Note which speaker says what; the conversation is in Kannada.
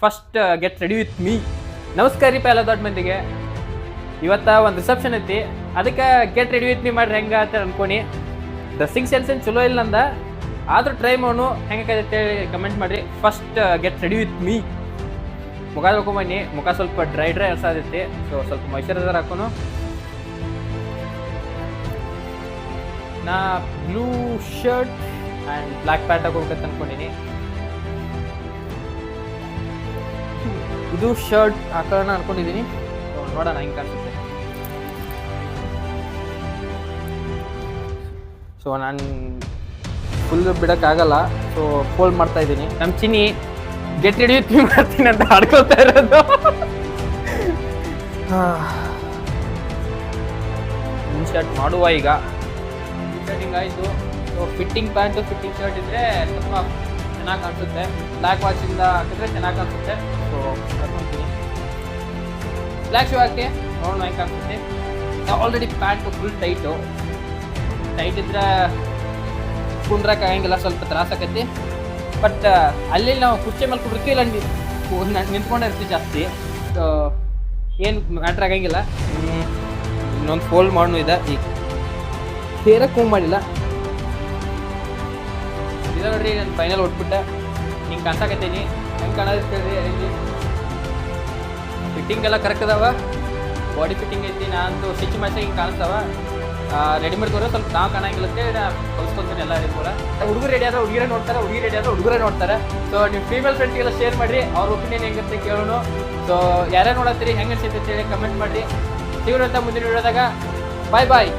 Speaker 1: First get ready with me. ನಮಸ್ಕಾರ ರೀ ಎಲ್ಲ ದೊಡ್ಡ ಮಂದಿಗೆ. ಇವತ್ತ ಒಂದು ರಿಸೆಪ್ಷನ್ ಐತಿ, ಅದಕ್ಕೆ ಗೆಟ್ ರೆಡಿ ವಿತ್ ಮೀ ಮಾಡ್ರಿ ಹೆಂಗ ಅಂತ ಅನ್ಕೊನಿ. ಡ್ರೆಸ್ಸಿಂಗ್ ಸೆನ್ಸ್ ಏನು ಚಲೋ ಇಲ್ಲ ಅಂದ, ಆದ್ರೂ ಟ್ರೈ ಮಾಡೋನು ಹೆಂಗೆ ಅಂತೇಳಿ ಕಮೆಂಟ್ ಮಾಡಿರಿ. First get ready with me. ಮುಖ ತೊಗೊಂಬನ್ನಿ, ಮುಖ ಸ್ವಲ್ಪ ಡ್ರೈ ಅನ್ಸತೈತಿ, ಸೊ ಸ್ವಲ್ಪ ಮಾಯ್ಶ್ಚರೈಸರ್ ಹಾಕೋನು. ನಾ blue shirt and black pant ಹಾಕೋಬೇಕಂತ ಅನ್ಕೊಂಡಿನಿ. ಇದು ಶರ್ಟ್ ಹಾಕೋಣ ಅನ್ಕೊಂಡಿದ್ದೀನಿ, ನೋಡೋಣ ಹಿಂಗೆ ಕಾಣಿಸುತ್ತೆ. ಸೊ ನಾನು ಫುಲ್ ಬಿಡೋಕ್ಕಾಗಲ್ಲ, ಸೊ ಫೋಲ್ಡ್ ಮಾಡ್ತಾ ಇದ್ದೀನಿ. ನಮ್ಮ ಚಿನ್ನಿ ಗೆಟ್ ರೆಡಿ ವಿತ್ ಮೀ ಮಾಡ್ತೀನಿ ಅಂತ ಹಾಡ್ಕೊಳ್ತಾ ಇರೋದು. ಶರ್ಟ್ ಮಾಡುವ ಈಗ. ಶರ್ಟಿಂಗ್ ಆಯಿತು. So fitting pant fitting shirt ಇದ್ದರೆ ಸ್ವಲ್ಪ ಚೆನ್ನಾಗಿ ಕಾಣಿಸುತ್ತೆ. ಬ್ಲ್ಯಾಕ್ ವಾಚಿಂದ ಹಾಕಿದ್ರೆ ಚೆನ್ನಾಗಿ ಕಾಣಿಸುತ್ತೆ. ಸೊ ಕರ್ಕೊಂತೀನಿ. ಬ್ಲ್ಯಾಕ್ ಶೂ ಹಾಕಿ ನೋಡೋಣ ಹೆಂಗೆ ಕಾಣಿಸುತ್ತೆ. ಆಲ್ರೆಡಿ ಪ್ಯಾಂಟು ಫುಲ್ ಟೈಟ್ ಇದ್ರೆ ಕುಂದ್ರಕ್ಕೆ ಆಗಂಗಿಲ್ಲ, ಸ್ವಲ್ಪ ತ್ರಾಸಾಕೈತಿ. ಬಟ್ ಅಲ್ಲಿ ನಾವು ಕುರ್ಚಿ ಮೇಲೆ ಕುಡಿರ್ತೀವಿಲ್ಲ, ನಿಂತ್ಕೊಂಡೇ ಇರ್ತೀವಿ ಜಾಸ್ತಿ. ಸೊ ಏನು ಮ್ಯಾಟ್ರ್ ಆಗಂಗಿಲ್ಲ. ಇನ್ನೊಂದು ಫೋಲ್ಡ್ ಮಾಡೋಣ ಇದೆ. ಈಗ ಹೇರಕ್ಕೆ ಹೋಗಿ ಮಾಡಿಲ್ಲ ಇದು ನೋಡ್ರಿ. ನಾನು ಫೈನಲ್ ಹೊಟ್ಬಿಟ್ಟೆ. ಹಿಂಗೆ ಕಾಣ್ಸಾಕತ್ತೀನಿ. ಹೆಂಗೆ ಕಾಣೋದಿರ್ತೇಳಿ ಇಲ್ಲಿ ಫಿಟ್ಟಿಂಗ್ ಎಲ್ಲ ಕರೆಕ್ಟ್ ಅದಾವ. ಬಾಡಿ ಫಿಟ್ಟಿಂಗ್ ಐತಿ. ನಾನು ಸ್ಟಿಚ್ ಮಾಡಿಸಿ ಹಿಂಗೆ ಕಾಣಿಸ್ತಾವ. ರೆಡಿಮೇಡ್ ತೋರೋ ಸ್ವಲ್ಪ ನಾವು ಕಾಣಂಗಿಲ್ಲತ್ತೆ ಕಲ್ಸ್ಕೊತೀನಿ ಎಲ್ಲ ಕೂಡ. ಹುಡುಗರು ರೆಡಿ ಆದ್ರೆ ಹುಡುಗಿರೇ ನೋಡ್ತಾರೆ, ಹುಡುಗಿ ರೆಡಿ ಆದ್ರೆ ಹುಡುಗರೇ ನೋಡ್ತಾರೆ. ಸೊ ನಿಮ್ಮ ಫೀಮೇಲ್ ಫ್ರೆಂಡ್ಸ್ಗೆಲ್ಲ ಶೇರ್ ಮಾಡಿರಿ, ಅವ್ರ ಒಪಿನಿಯನ್ ಹೆಂಗಿರುತ್ತೆ ಕೇಳೋಣ. ಸೊ ಯಾರೇ ನೋಡತ್ತೀರಿ ಹೆಂಗೆ ಅನ್ಸುತ್ತೆ ಅಂತೇಳಿ ಕಮೆಂಟ್ ಮಾಡಿರಿ. ಸಿಗೋಣ ಮುಂದಿನ ವಿಡಿಯೋದಾಗ. ಬಾಯ್ ಬಾಯ್.